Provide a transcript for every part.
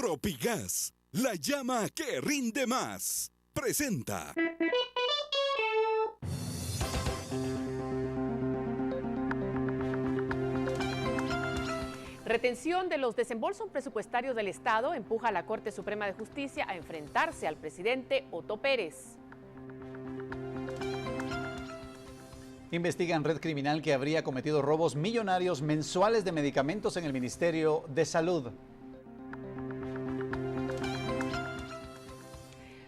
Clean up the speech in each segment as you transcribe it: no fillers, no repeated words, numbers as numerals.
Tropigas, la llama que rinde más. Presenta. Retención de los desembolsos presupuestarios del Estado empuja a la Corte Suprema de Justicia a enfrentarse al presidente Otto Pérez. Investigan red criminal que habría cometido robos millonarios mensuales de medicamentos en el Ministerio de Salud.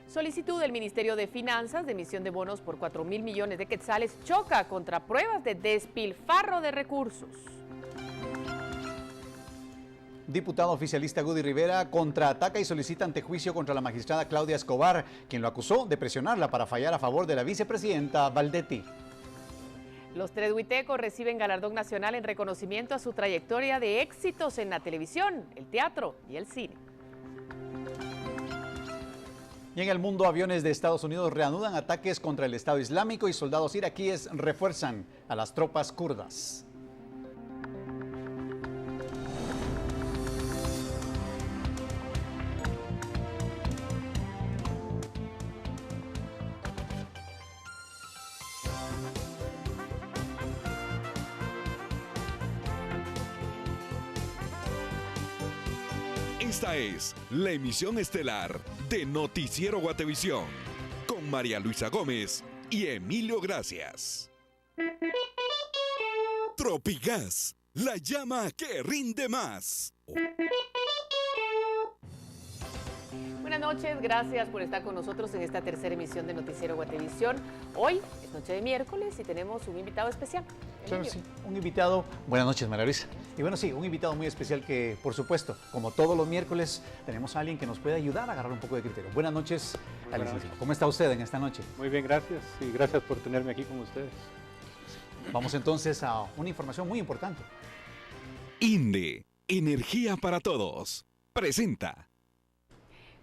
Solicitud del Ministerio de Finanzas de emisión de bonos por 4.000 millones de quetzales choca contra pruebas de despilfarro de recursos. Diputado oficialista Gudy Rivera contraataca y solicita antejuicio contra la magistrada Claudia Escobar, quien lo acusó de presionarla para fallar a favor de la vicepresidenta Valdetti. Los tres huitecos reciben galardón nacional en reconocimiento a su trayectoria de éxitos en la televisión, el teatro y el cine. Y en el mundo, aviones de Estados Unidos reanudan ataques contra el Estado Islámico y soldados iraquíes refuerzan a las tropas kurdas. Esta es la emisión estelar de Noticiero Guatevisión con María Luisa Gómez y Emilio Gracias. Tropigas, la llama que rinde más. Buenas noches, gracias por estar con nosotros en esta tercera emisión de Noticiero Guatevisión. Hoy es noche de miércoles y tenemos un invitado especial. Claro, sí, un invitado. Buenas noches, María Luisa. Y bueno, sí, un invitado muy especial que, por supuesto, como todos los miércoles, tenemos a alguien que nos puede ayudar a agarrar un poco de criterio. Buenas noches, licenciado. ¿Cómo está usted en esta noche? Muy bien, gracias. Y gracias por tenerme aquí con ustedes. Vamos entonces a una información muy importante. INDE, Energía para Todos, presenta.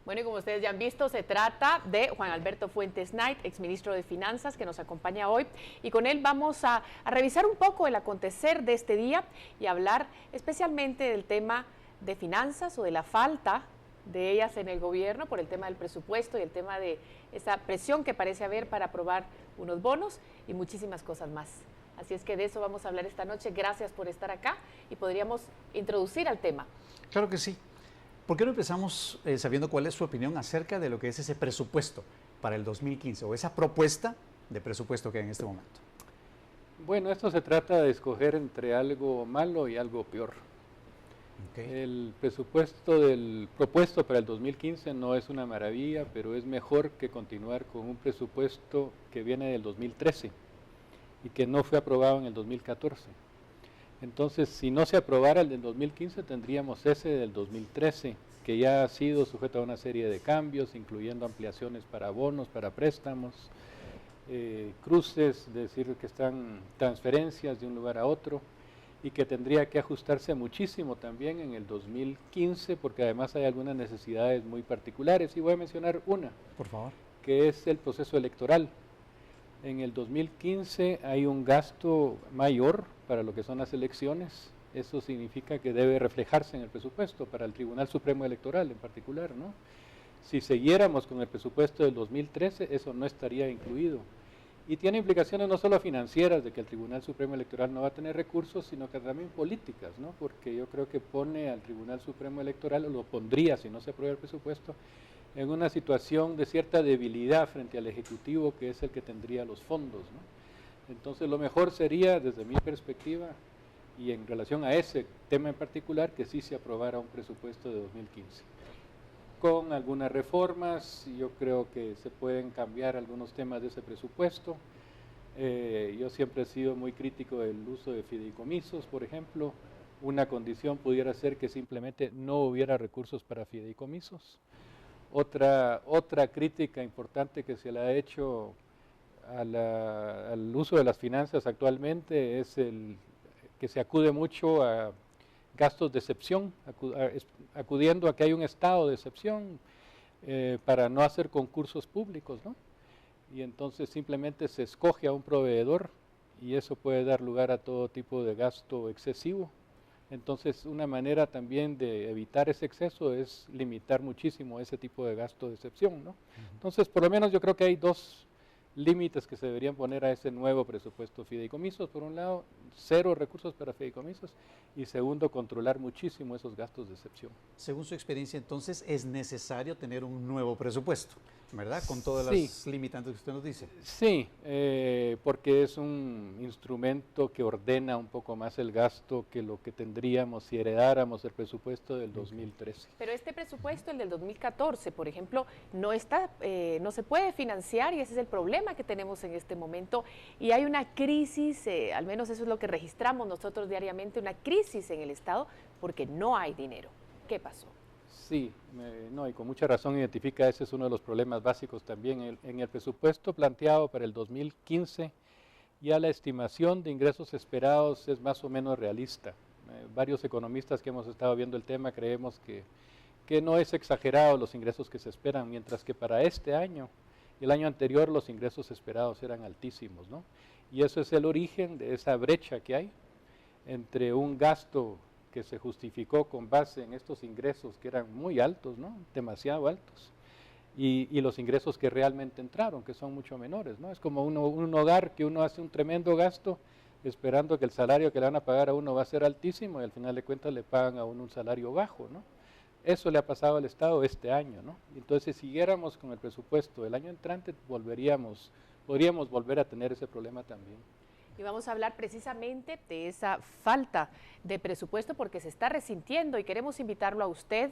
Bueno, y como ustedes ya han visto, se trata de Juan Alberto Fuentes Knight, exministro de Finanzas, que nos acompaña hoy. Y con él vamos a revisar un poco el acontecer de este día y hablar especialmente del tema de finanzas o de la falta de ellas en el gobierno por el tema del presupuesto y el tema de esa presión que parece haber para aprobar unos bonos y muchísimas cosas más. Así es que de eso vamos a hablar esta noche. Gracias por estar acá y podríamos introducir al tema. Claro que sí. ¿Por qué no empezamos sabiendo cuál es su opinión acerca de lo que es ese presupuesto para el 2015 o esa propuesta de presupuesto que hay en este momento? Bueno, esto se trata de escoger entre algo malo y algo peor. Okay. El presupuesto propuesto para el 2015 no es una maravilla, pero es mejor que continuar con un presupuesto que viene del 2013 y que no fue aprobado en el 2014. Entonces, si no se aprobara el del 2015, tendríamos ese del 2013, que ya ha sido sujeto a una serie de cambios, incluyendo ampliaciones para bonos, para préstamos, cruces, es decir, que están transferencias de un lugar a otro, y que tendría que ajustarse muchísimo también en el 2015, porque además hay algunas necesidades muy particulares, y voy a mencionar una, por favor, que es el proceso electoral. En el 2015 hay un gasto mayor para lo que son las elecciones. Eso significa que debe reflejarse en el presupuesto para el Tribunal Supremo Electoral en particular, ¿no? Si siguiéramos con el presupuesto del 2013, eso no estaría incluido. Y tiene implicaciones no solo financieras, de que el Tribunal Supremo Electoral no va a tener recursos, sino que también políticas, ¿no? Porque yo creo que pone al Tribunal Supremo Electoral, o lo pondría si no se aprueba el presupuesto, en una situación de cierta debilidad frente al Ejecutivo, que es el que tendría los fondos, ¿no? Entonces lo mejor sería, desde mi perspectiva, y en relación a ese tema en particular, que sí se aprobara un presupuesto de 2015. Con algunas reformas, yo creo que se pueden cambiar algunos temas de ese presupuesto. Yo siempre he sido muy crítico del uso de fideicomisos, por ejemplo. Una condición pudiera ser que simplemente no hubiera recursos para fideicomisos. Otra crítica importante que se le ha hecho al uso de las finanzas actualmente es el que se acude mucho a gastos de excepción, acudiendo a que hay un estado de excepción para no hacer concursos públicos, ¿no? Y entonces simplemente se escoge a un proveedor y eso puede dar lugar a todo tipo de gasto excesivo. Entonces, una manera también de evitar ese exceso es limitar muchísimo ese tipo de gasto de excepción, ¿no? Entonces, por lo menos yo creo que hay dos límites que se deberían poner a ese nuevo presupuesto fideicomisos. Por un lado, 0 recursos para fideicomisos y segundo, controlar muchísimo esos gastos de excepción. Según su experiencia, entonces, es necesario tener un nuevo presupuesto, ¿verdad? Con todas Sí. las limitantes que usted nos dice. Sí, porque es un instrumento que ordena un poco más el gasto que lo que tendríamos si heredáramos el presupuesto del 2013. Pero este presupuesto, el del 2014, por ejemplo, no se puede financiar y ese es el problema que tenemos en este momento. Y hay una crisis, al menos eso es lo que registramos nosotros diariamente, una crisis en el Estado porque no hay dinero. ¿Qué pasó? Sí, no, y con mucha razón identifica, ese es uno de los problemas básicos también. En el presupuesto planteado para el 2015, ya la estimación de ingresos esperados es más o menos realista. Varios economistas que hemos estado viendo el tema creemos que no es exagerado los ingresos que se esperan, mientras que para este año y el año anterior los ingresos esperados eran altísimos, ¿no? Y eso es el origen de esa brecha que hay entre un gasto que se justificó con base en estos ingresos que eran muy altos, ¿no? Demasiado altos, y los ingresos que realmente entraron, que son mucho menores, ¿no? Es como un hogar que uno hace un tremendo gasto esperando que el salario que le van a pagar a uno va a ser altísimo y al final de cuentas le pagan a uno un salario bajo, ¿no? Eso le ha pasado al Estado este año, ¿no? Entonces, si siguiéramos con el presupuesto del año entrante, podríamos volver a tener ese problema también. Y vamos a hablar precisamente de esa falta de presupuesto porque se está resintiendo y queremos invitarlo a usted,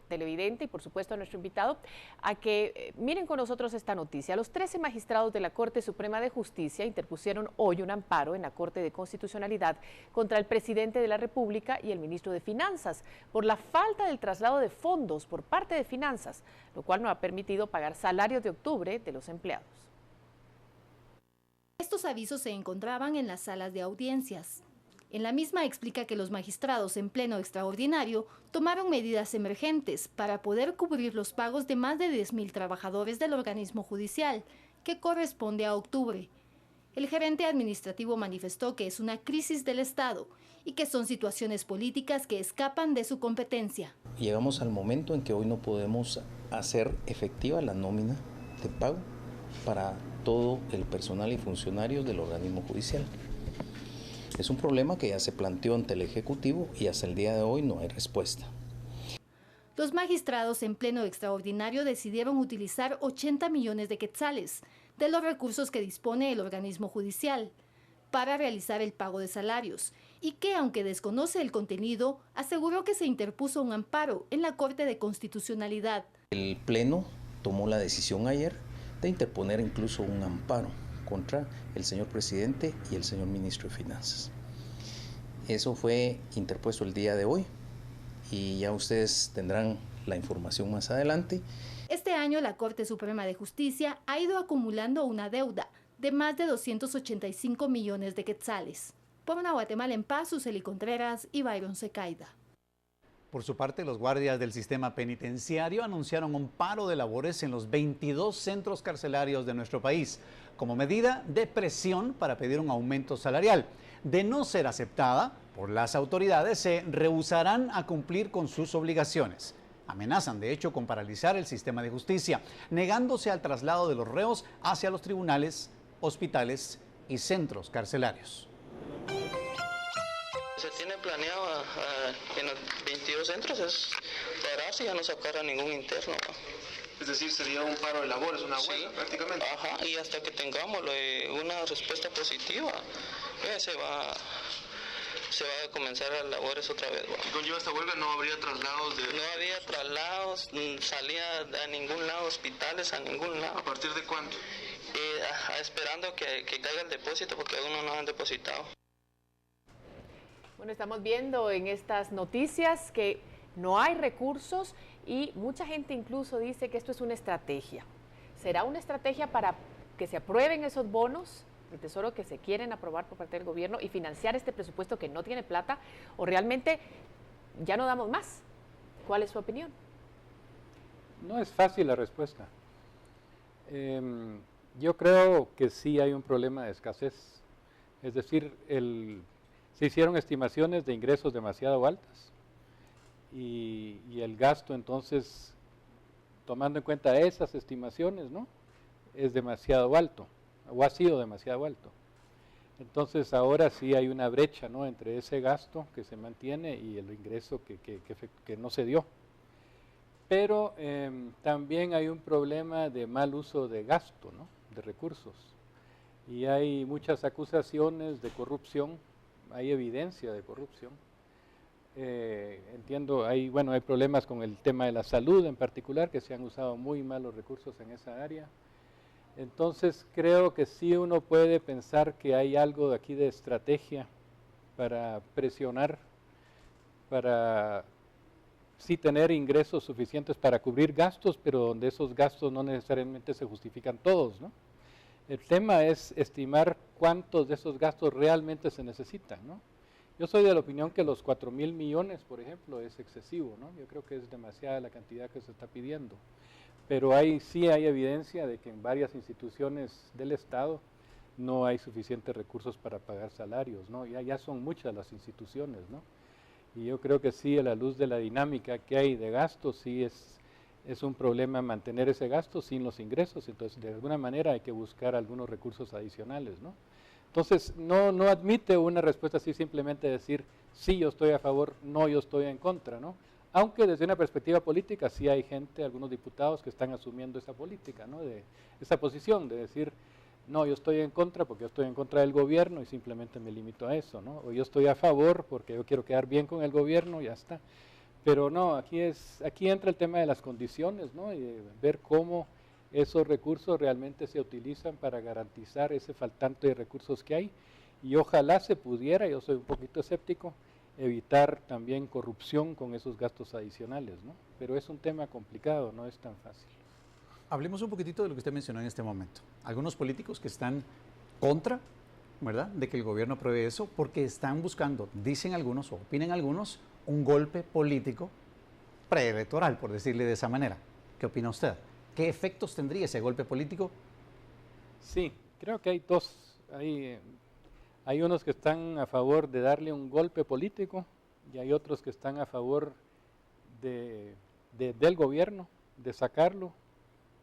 televidente, y por supuesto a nuestro invitado, a que miren con nosotros esta noticia. Los 13 magistrados de la Corte Suprema de Justicia interpusieron hoy un amparo en la Corte de Constitucionalidad contra el presidente de la República y el ministro de Finanzas por la falta del traslado de fondos por parte de Finanzas, lo cual no ha permitido pagar salarios de octubre de los empleados. Estos avisos se encontraban en las salas de audiencias. En la misma explica que los magistrados en pleno extraordinario tomaron medidas emergentes para poder cubrir los pagos de más de 10.000 trabajadores del organismo judicial, que corresponde a octubre. El gerente administrativo manifestó que es una crisis del Estado y que son situaciones políticas que escapan de su competencia. Llegamos al momento en que hoy no podemos hacer efectiva la nómina de pago para todo el personal y funcionarios del organismo judicial. Es un problema que ya se planteó ante el Ejecutivo y hasta el día de hoy no hay respuesta. Los magistrados en pleno extraordinario decidieron utilizar 80 millones de quetzales de los recursos que dispone el organismo judicial para realizar el pago de salarios y que, aunque desconoce el contenido, aseguró que se interpuso un amparo en la Corte de Constitucionalidad. El Pleno tomó la decisión ayer de interponer incluso un amparo contra el señor presidente y el señor ministro de Finanzas. Eso fue interpuesto el día de hoy y ya ustedes tendrán la información más adelante. Este año la Corte Suprema de Justicia ha ido acumulando una deuda de más de 285 millones de quetzales. Por una Guatemala en paz, Suseli Contreras y Byron Secaida. Por su parte, los guardias del sistema penitenciario anunciaron un paro de labores en los 22 centros carcelarios de nuestro país, como medida de presión para pedir un aumento salarial. De no ser aceptada por las autoridades, se rehusarán a cumplir con sus obligaciones. Amenazan, de hecho, con paralizar el sistema de justicia, negándose al traslado de los reos hacia los tribunales, hospitales y centros carcelarios. Se tiene planeado en los 22 centros es parar si ya no sacar a ningún interno. Es decir, sería un paro de labores, una huelga prácticamente. Ajá, y hasta que tengamos una respuesta positiva, se va a comenzar las labores otra vez. ¿Y conlleva esta huelga no habría traslados de...? No había traslados, salía a ningún lado, hospitales a ningún lado. ¿A partir de cuándo? Esperando que caiga el depósito porque aún no nos han depositado. Bueno, estamos viendo en estas noticias que no hay recursos y mucha gente incluso dice que esto es una estrategia. ¿Será una estrategia para que se aprueben esos bonos del Tesoro que se quieren aprobar por parte del gobierno y financiar este presupuesto que no tiene plata? ¿O realmente ya no damos más? ¿Cuál es su opinión? No es fácil la respuesta. Yo creo que sí hay un problema de escasez. Es decir, se hicieron estimaciones de ingresos demasiado altas y el gasto entonces, tomando en cuenta esas estimaciones, ¿no?, es demasiado alto, o ha sido demasiado alto. Entonces ahora sí hay una brecha, ¿no?, entre ese gasto que se mantiene y el ingreso que no se dio. Pero también hay un problema de mal uso de gasto, ¿no?, de recursos. Y hay muchas acusaciones de corrupción, hay evidencia de corrupción. Entiendo, hay problemas con el tema de la salud en particular, que se han usado muy mal los recursos en esa área. Entonces creo que sí uno puede pensar que hay algo de aquí de estrategia para presionar, para sí tener ingresos suficientes para cubrir gastos, pero donde esos gastos no necesariamente se justifican todos, ¿no? El tema es estimar cuántos de esos gastos realmente se necesitan, ¿no? Yo soy de la opinión que los 4.000 millones, por ejemplo, es excesivo, ¿no? Yo creo que es demasiada la cantidad que se está pidiendo. Pero sí hay evidencia de que en varias instituciones del Estado no hay suficientes recursos para pagar salarios, ¿no? Ya son muchas las instituciones, ¿no? Y yo creo que sí, a la luz de la dinámica que hay de gastos, sí es un problema mantener ese gasto sin los ingresos. Entonces, de alguna manera hay que buscar algunos recursos adicionales, ¿no? Entonces, no admite una respuesta así simplemente decir, sí, yo estoy a favor, no, yo estoy en contra, ¿no? Aunque desde una perspectiva política sí hay gente, algunos diputados que están asumiendo esa política, ¿no?, de esa posición de decir, no, yo estoy en contra porque yo estoy en contra del gobierno y simplemente me limito a eso, ¿no? O yo estoy a favor porque yo quiero quedar bien con el gobierno y ya está. Pero no, aquí entra el tema de las condiciones, ¿no?, y de ver cómo esos recursos realmente se utilizan para garantizar ese faltante de recursos que hay. Y ojalá se pudiera, yo soy un poquito escéptico, evitar también corrupción con esos gastos adicionales, ¿no? Pero es un tema complicado, no es tan fácil. Hablemos un poquitito de lo que usted mencionó en este momento. Algunos políticos que están contra, ¿verdad?, de que el gobierno apruebe eso, porque están buscando, dicen algunos o opinan algunos, un golpe político preelectoral, por decirle de esa manera. ¿Qué opina usted? ¿Qué efectos tendría ese golpe político? Sí, creo que hay dos. Hay unos que están a favor de darle un golpe político y hay otros que están a favor del gobierno, de sacarlo,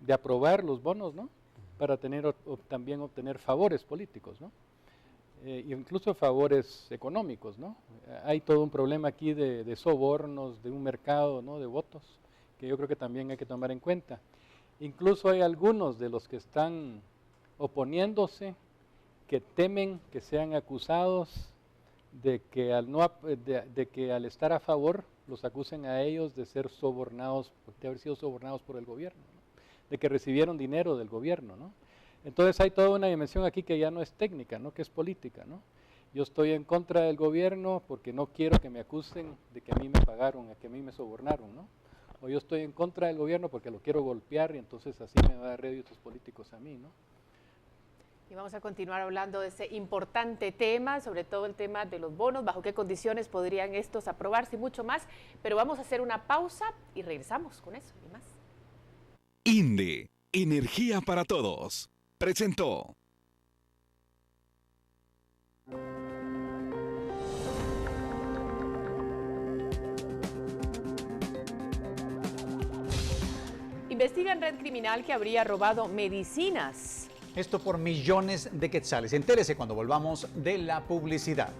de aprobar los bonos, ¿no?, para también obtener favores políticos, ¿no?, incluso favores económicos, ¿no? Hay todo un problema aquí de sobornos, de un mercado, ¿no?, de votos, que yo creo que también hay que tomar en cuenta. Incluso hay algunos de los que están oponiéndose que temen que sean acusados de que al estar a favor los acusen a ellos de ser sobornados, de haber sido sobornados por el gobierno, ¿no?, de que recibieron dinero del gobierno, ¿no? Entonces hay toda una dimensión aquí que ya no es técnica, ¿no?, que es política, ¿no? Yo estoy en contra del gobierno porque no quiero que me acusen de que a mí me pagaron, que a mí me sobornaron, ¿no? O yo estoy en contra del gobierno porque lo quiero golpear y entonces así me va a dar réditos políticos a mí, ¿no? Y vamos a continuar hablando de ese importante tema, sobre todo el tema de los bonos, bajo qué condiciones podrían estos aprobarse y mucho más, pero vamos a hacer una pausa y regresamos con eso y más. INDE, Energía para Todos, presentó. Investigan red criminal que habría robado medicinas. Esto por millones de quetzales. Entérese cuando volvamos de la publicidad.